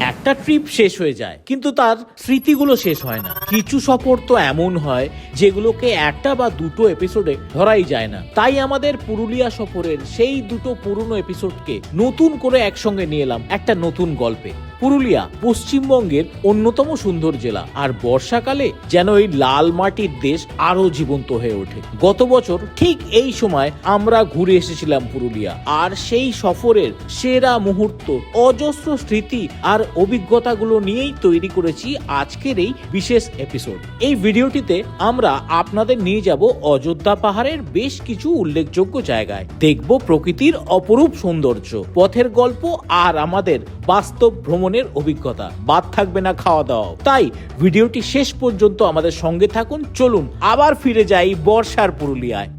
একটা ট্রিপ শেষ হয়ে যায় কিন্তু তার স্মৃতিগুলো শেষ হয় না। কিছু সফর তো এমন হয় যেগুলোকে একটা বা দুটো এপিসোডে ধরাই যায় না। তাই আমাদের পুরুলিয়া সফরের সেই দুটো পুরনো এপিসোডকে নতুন করে একসঙ্গে নিয়ে এলাম একটা নতুন গল্পে। পুরুলিয়া পশ্চিমবঙ্গের অন্যতম সুন্দর জেলা, আর বর্ষাকালে যেন এই লাল মাটির দেশ আরো জীবন্ত হয়ে ওঠে। গত বছর ঠিক এই সময় আমরা ঘুরে এসেছিলাম পুরুলিয়া, আর সেই সফরের সেরা মুহূর্ত, অজস্র স্মৃতি আর অভিজ্ঞতাগুলো নিয়েই তৈরি করেছি আজকের এই বিশেষ এপিসোড। এই ভিডিওটিতে আমরা আপনাদের নিয়ে যাব অযোধ্যা পাহাড়ের বেশ কিছু উল্লেখযোগ্য জায়গায়, দেখব প্রকৃতির অপরূপ সৌন্দর্য, পথের গল্প আর আমাদের বাস্তব ভ্রমণের অভিজ্ঞতা। বাদ থাকবে না খাওয়া দাওয়া। তাই ভিডিওটি শেষ পর্যন্ত আমাদের সঙ্গে থাকুন। চলুন আবার ফিরে যাই বর্ষার পুরুলিয়ায়।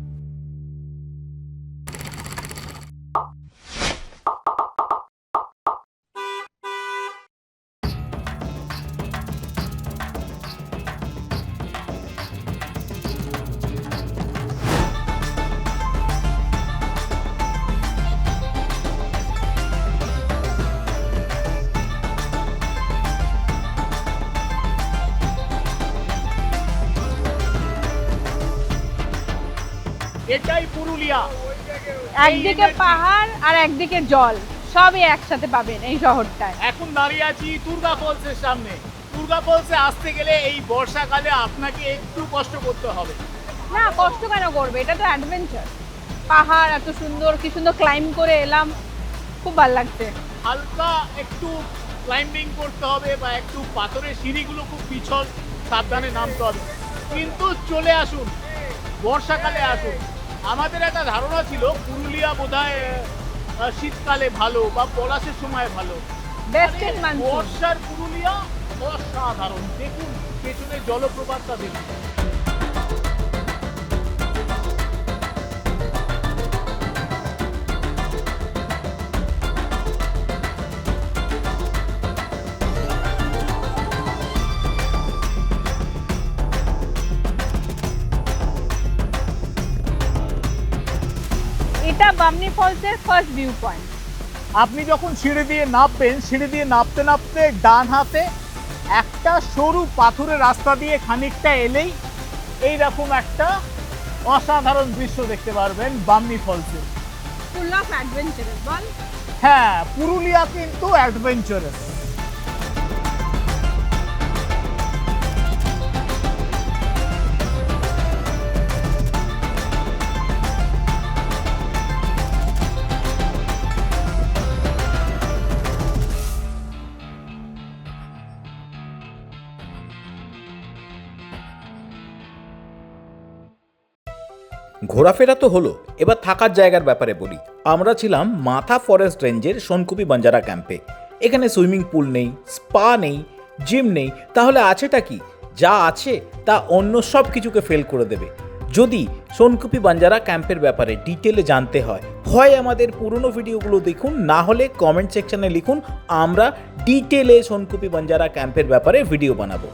এটাই পুরুলিয়া। একদিকে পাহাড় আর একদিকে জল, সবই একসাথে পাবেন এই শহরটায়। এখন দাঁড়িয়ে আছি দুর্গা ফলসের সামনে। দুর্গা ফলসে আসতে গেলে এই বর্ষাকালে আপনাকে একটু কষ্ট করতে হবে। না, কষ্ট কেন করবে, এটা তো অ্যাডভেঞ্চার। পাহাড় এত সুন্দর, কি সুন্দর ক্লাইম্ব করে এলাম, খুব ভালো লাগছে। হালকা একটু ক্লাইম্বিং করতে হবে বা একটু পাথরের সিঁড়িগুলো খুব পিছল, সাবধানে নামতে হবে। কিন্তু চলে আসুন, বর্ষাকালে আসুন। আমাদের একটা ধারণা ছিল পুরুলিয়া বোধহয় শীতকালে ভালো বা পলাশের সময় ভালো। বর্ষার পুরুলিয়া অসাধারণ। দেখুন পেছনে জলপ্রপাতটা দেখুন। এটা বামনি ফলসের ফার্স্ট ভিউ পয়েন্ট। আপনি যখন সিঁড়ি দিয়ে নামবেন, সিঁড়ি দিয়ে নামতে নামতে ডান হাতে একটা সরু পাথরের রাস্তা দিয়ে খানিকটা এলেই এইরকম একটা অসাধারণ দৃশ্য দেখতে পারবেন বামনি ফলসে। ফুল অফ অ্যাডভেঞ্চারাস বল। হ্যাঁ, পুরুলিয়া কিন্তু অ্যাডভেঞ্চারাস। ঘোরাফেরা তো হলো, এবার থাকার জায়গার ব্যাপারে বলি। আমরা ছিলাম মাথা ফরেস্ট রেঞ্জের সোনকুপি বাঞ্জারা ক্যাম্পে। এখানে সুইমিং পুল নেই, স্পা নেই, জিম নেই, তাহলে আছেটা কি? যা আছে তা অন্য সব কিছুকে ফেল করে দেবে। যদি সোনকুপি বাঞ্জারা ক্যাম্পের ব্যাপারে ডিটেলে জানতে হয় আমাদের পুরনো ভিডিওগুলো দেখুন, না হলে কমেন্ট সেকশনে লিখুন, আমরা ডিটেলে সোনকুপি বাঞ্জারা ক্যাম্পের ব্যাপারে ভিডিও বানাবো।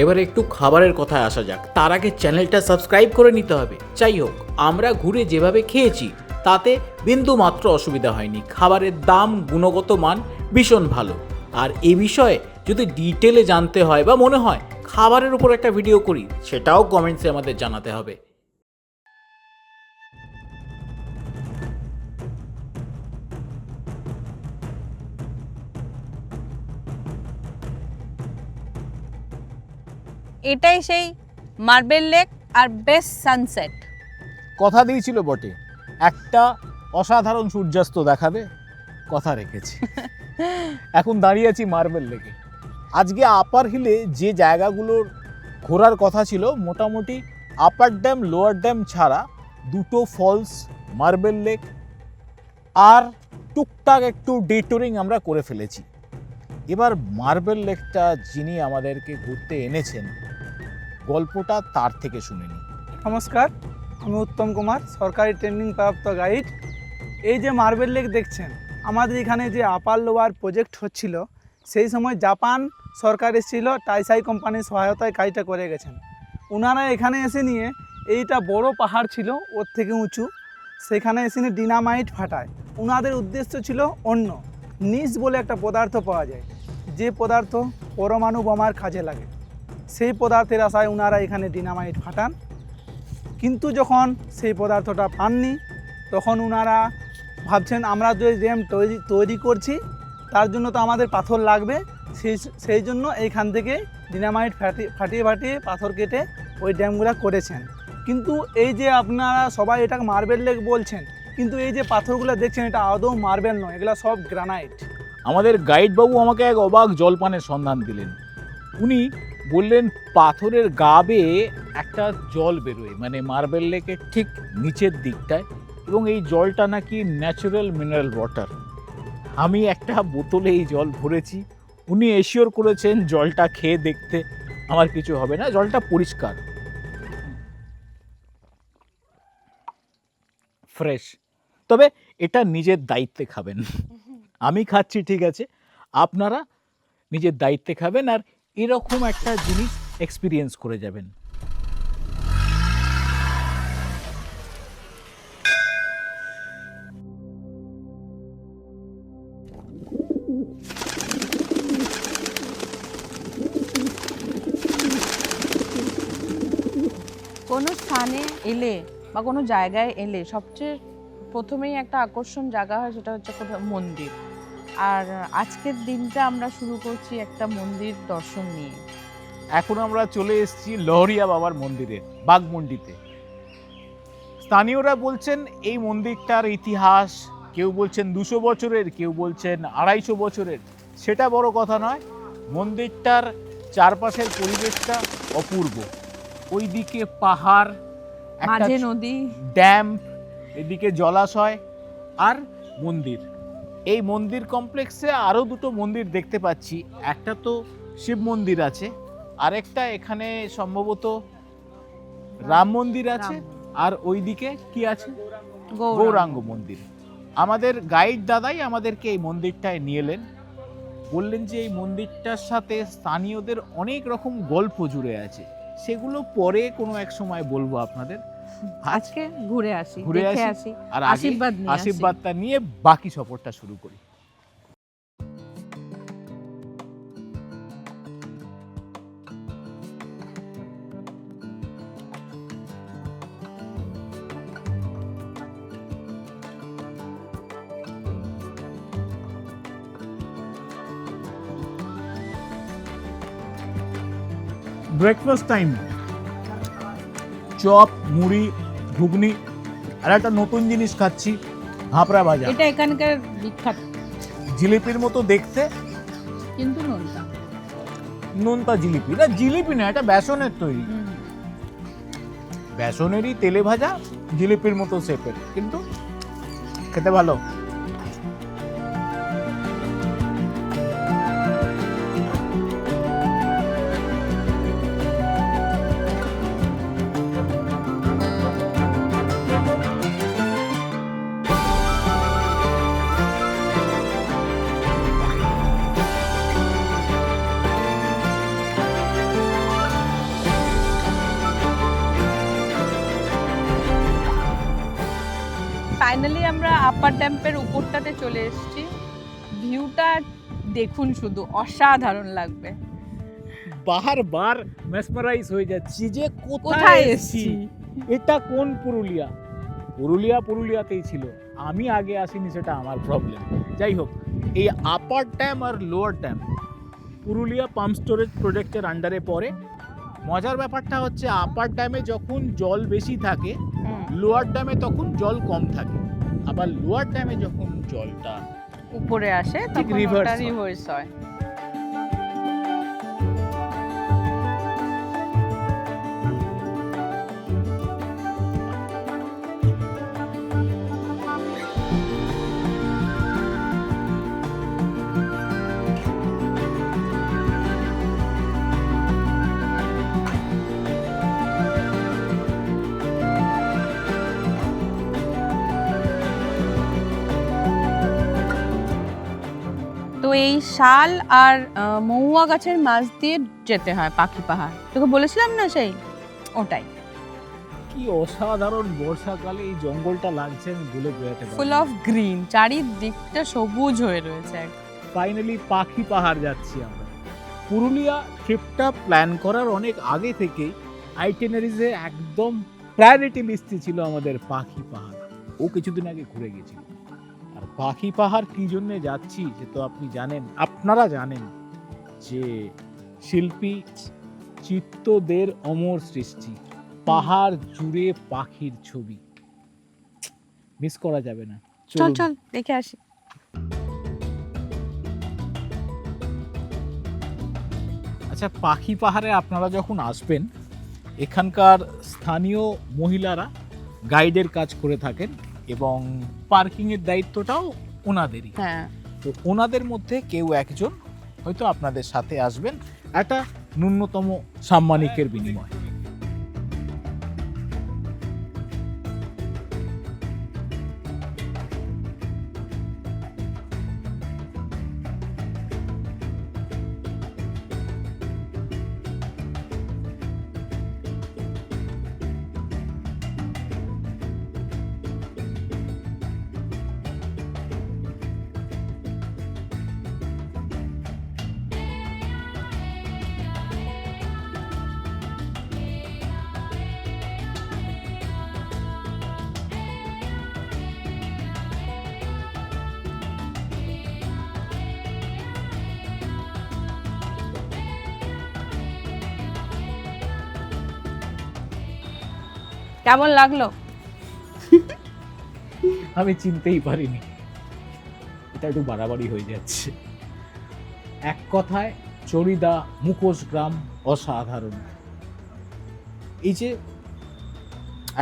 এবারে একটু খাবারের কথায় আসা যাক। তার আগে চ্যানেলটা সাবস্ক্রাইব করে নিতে হবে। যাই হোক, আমরা ঘুরে যেভাবে খেয়েছি তাতে বিন্দু মাত্র অসুবিধা হয়নি। খাবারের দাম, গুণগত মান ভীষণ ভালো। আর এ বিষয়ে যদি ডিটেলে জানতে হয় বা মনে হয় খাবারের উপর একটা ভিডিও করি, সেটাও কমেন্টসে আমাদের জানাতে হবে। এটাই সেই মার্বেল লেক আর বেস্ট সানসেট। কথা দিয়েছিল বটে, একটা অসাধারণ সূর্যাস্ত দেখাবে, কথা রেখেছি। এখন দাঁড়িয়ে আছি মার্বেল লেকে। আজকে আপার হিলে যে জায়গাগুলোর ঘোরার কথা ছিল, মোটামুটি আপার ড্যাম, লোয়ার ড্যাম ছাড়া দুটো ফলস, মার্বেল লেক আর টুকটাক একটু ডিটুরিং আমরা করে ফেলেছি। এবার মার্বেল লেকটা যিনি আমাদেরকে ঘুরতে এনেছেন, গল্পটা তার থেকে শুনে নিই। নমস্কার, আমি উত্তম কুমার, সরকারি ট্রেনিং প্রাপ্ত গাইড। এই যে মার্বেল লেক দেখছেন, আমাদের এখানে যে আপার লোয়ার প্রজেক্ট হচ্ছিল, সেই সময় জাপান সরকার এসেছিল, টাইসাই কোম্পানির সহায়তায় কাজটা করে গেছেন। ওনারা এখানে এসে নিয়ে, এইটা বড় পাহাড় ছিল ওর থেকে উঁচু, সেখানে এসে নিয়ে ডিনামাইট ফাটায়। ওনাদের উদ্দেশ্য ছিল অন্য নিস বলে একটা পদার্থ পাওয়া যায়, যে পদার্থ পরমাণু বোমার কাজে লাগে, সেই পদার্থের আশায় ওনারা এখানে ডিনামাইট ফাটান। কিন্তু যখন সেই পদার্থটা পাননি, তখন ওনারা ভাবছেন আমরা যে ড্যাম তৈরি করছি তার জন্য তো আমাদের পাথর লাগবে, সেই জন্য এইখান থেকে ডিনামাইট ফাটিয়ে পাথর কেটে ওই ড্যামগুলো করেছেন। কিন্তু এই যে আপনারা সবাই এটা মার্বেল লেক বলছেন, কিন্তু এই যে পাথরগুলো দেখছেন এটা আদৌ মার্বেল নয়, এগুলো সব গ্রানাইট। আমাদের গাইড বাবু আমাকে এক অবাক জলপানের সন্ধান দিলেন। উনি বললেন পাথরের গা বেয়ে একটা জল বেরোয়, মানে মার্বেল লেকের ঠিক নিচের দিকটায়, এবং এই জলটা নাকি ন্যাচারাল মিনারেল ওয়াটার। আমি একটা বোতলে এই জল ভরেছি, উনি এশিওর করেছেন জলটা খেয়ে দেখতে আমার কিছু হবে না, জলটা পরিষ্কার ফ্রেশ। তবে এটা নিজের দায়িত্বে খাবেন। আমি খাচ্ছি ঠিক আছে, আপনারা নিজের দায়িত্বে খাবেন আর এরকম একটা জিনিস এক্সপিরিয়েন্স করে যাবেন। কোনো স্থানে এলে বা কোনো জায়গায় এলে সবচেয়ে প্রথমেই একটা আকর্ষণ জায়গা হয়, সেটা হচ্ছে কোথাও মন্দির। আর আজকের দিনটা আমরা শুরু করছি একটা মন্দির দর্শন নিয়ে। এখন আমরা চলে এসেছি লহরিয়া বাবার মন্দিরে, বাঘমুন্ডিতে। স্থানীয়রা বলছেন এই মন্দিরটার ইতিহাস কেউ বলছেন 200 বছরের, কেউ বলছেন 250 বছরের। সেটা বড় কথা নয়, মন্দিরটার চারপাশের পরিবেশটা অপূর্ব। ওইদিকে পাহাড়, মাঝে নদী, ড্যাম, এদিকে জলাশয় আর মন্দির। এই মন্দির কমপ্লেক্সে আরও দুটো মন্দির দেখতে পাচ্ছি। একটা তো শিব মন্দির আছে, আরেকটা এখানে সম্ভবত রাম মন্দির আছে, আর ওইদিকে কি আছে? গৌরাঙ্গ মন্দির। আমাদের গাইড দাদাই আমাদেরকে এই মন্দিরটায় নিয়ে এলেন, বললেন যে এই মন্দিরটার সাথে স্থানীয়দের অনেক রকম গল্প জুড়ে আছে, সেগুলো পরে কোনো এক সময় বলবো আপনাদের। আজকে ঘুরে আসি, আর আশীর্বাদটা নিয়ে বাকি সফরটা শুরু করি। ব্রেকফাস্ট টাইম, চপ, মুড়ি, ঘুগনি, আর একটা নতুন জিনিস খাচ্ছি, ভাপড়া ভাজা। এটা এখানকার বিখ্যাত, জিলিপির মতো দেখতে কিন্তু নোনতা জিলিপি না, জিলিপি না, এটা বেসনের তৈরি, বেসনেরই তেলে ভাজা, জিলিপির মতো শেপের, কিন্তু খেতে ভালো। ফাইনালি আমরা আপার ড্যাম্পের উপরটাতে চলে এসেছি। ভিউটা দেখুন, শুধু অসাধারণ লাগবে। বারবার মেসমারাইজ হয়ে যাচ্ছি যে কোথায় এসেছি। এটা কোন পুরুলিয়া? পুরুলিয়াতেই ছিল, আমি আগে আসিনি, সেটা আমার প্রবলেম। যাই হোক, এই আপার ড্যাম আর lower dam Purulia pump storage প্রজেক্টের আন্ডারে পড়ে। মজার ব্যাপারটা হচ্ছে আপার ড্যামে যখন জল বেশি থাকে, লোয়ার ড্যামে তখন জল কম থাকে, আবার লোয়ার ড্যামে যখন জলটা উপরে আসে ঠিক তখন রিভার্স ওটা রিভার্স হয়। তো এই শাল আর মহুয়া গাছের মাছ দিয়ে যেতে হয় পাখি পাহাড়, তোকে বলেছিলাম না সেই ওটাই। কি অসাধারণ বর্ষাকালে এই জঙ্গলটা লাগছে, আমি বলে বোঝাতে পারবো না। ফুল অফ গ্রিন, চারিদিকটা সবুজ হয়ে রয়েছে। ফাইনালি পাখি পাহাড় যাচ্ছি আমরা। পুরুলিয়া ট্রিপটা প্ল্যান করার অনেক আগে থেকেই আইটিনারিজে একদম প্রায়োরিটি লিস্টে ছিল আমাদের পাখি পাহাড়। ও কিছুদিন আগে ঘুরে গেছিল। আর পাখি পাহাড় কি জন্য যাচ্ছি সে তো আপনি জানেন, আপনারা জানেন যে শিল্পী চিত্তদের অমর সৃষ্টি, পাহাড় জুড়ে পাখির ছবি, মিস করা যাবে না। চল চলুন। চল দেখে আসি। আচ্ছা, পাখি পাহাড়ে আপনারা যখন আসবেন, এখানকার স্থানীয় মহিলারা গাইডের কাজ করে থাকেন এবং পার্কিংয়ের দায়িত্বটাও ওনাদেরই। হ্যাঁ, তো ওনাদের মধ্যে কেউ একজন হয়তো আপনাদের সাথে আসবেন একটা ন্যূনতম সাম্মানিকের বিনিময়ে। কেমন লাগলো? আমি চিনতেই পারিনি, এটা একটু বাড়াবাড়ি হয়ে যাচ্ছে। এক কথায় চরিদা মুখোশ গ্রাম অসাধারণ। এই যে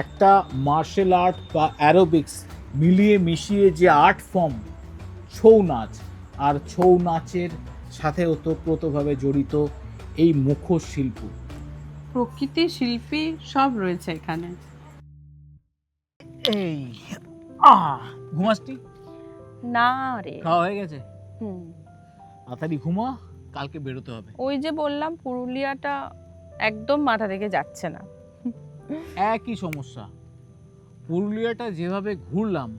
একটা মার্শাল আর্ট বা অ্যারোবিক্স মিলিয়ে মিশিয়ে যে আর্ট ফর্ম ছৌ নাচ, আর ছৌ নাচের সাথে ওতপ্রোতভাবে জড়িত এই মুখোশ শিল্প। প্রকৃতি শিল্পী সব রয়েছে এখানে। এই ঘুমাসটি না রে, খাওয়া হয়ে গেছে? হুম, তাড়াতাড়ি ঘুমা, কালকে বেরোতে হবে। ওই যে বললাম পুরুলিয়াটা একদম মাথা থেকে যাচ্ছে না। একই সমস্যা, পুরুলিয়াটা যেভাবে ঘুরলাম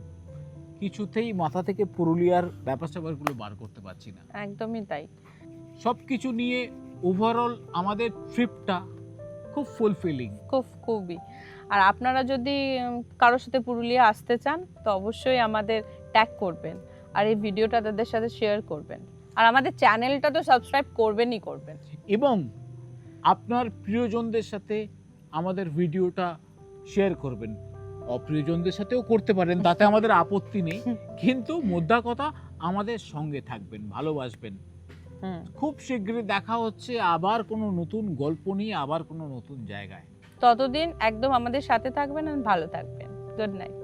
কিছুতেই মাথা থেকে পুরুলিয়ার ব্যাপার স্যাপারগুলো বার করতে পারছি না। একদমই তাই। সব কিছু নিয়ে ওভারঅল আমাদের ট্রিপটা খুব ফুলফিলিং। খুবই। আর আপনারা যদি কারোর সাথে পুরুলিয়া আসতে চান তো অবশ্যই আমাদের ট্যাগ করবেন আর এই ভিডিওটা তাদের সাথে শেয়ার করবেন, আর আমাদের চ্যানেলটা তো সাবস্ক্রাইব করবেনই করবেন। এবং আপনার প্রিয়জনদের সাথে আমাদের ভিডিওটা শেয়ার করবেন। অপ্রিয়জনদের সাথেও করতে পারেন, তাতে আমাদের আপত্তি নেই, কিন্তু মোদ্দা কথা আমাদের সঙ্গে থাকবেন, ভালোবাসবেন। খুব শীঘ্রই দেখা হচ্ছে আবার কোনো নতুন গল্প নিয়ে, আবার কোনো নতুন জায়গায়। ততদিন একদম আমাদের সাথে থাকবেন আর ভালো থাকবেন। Good night.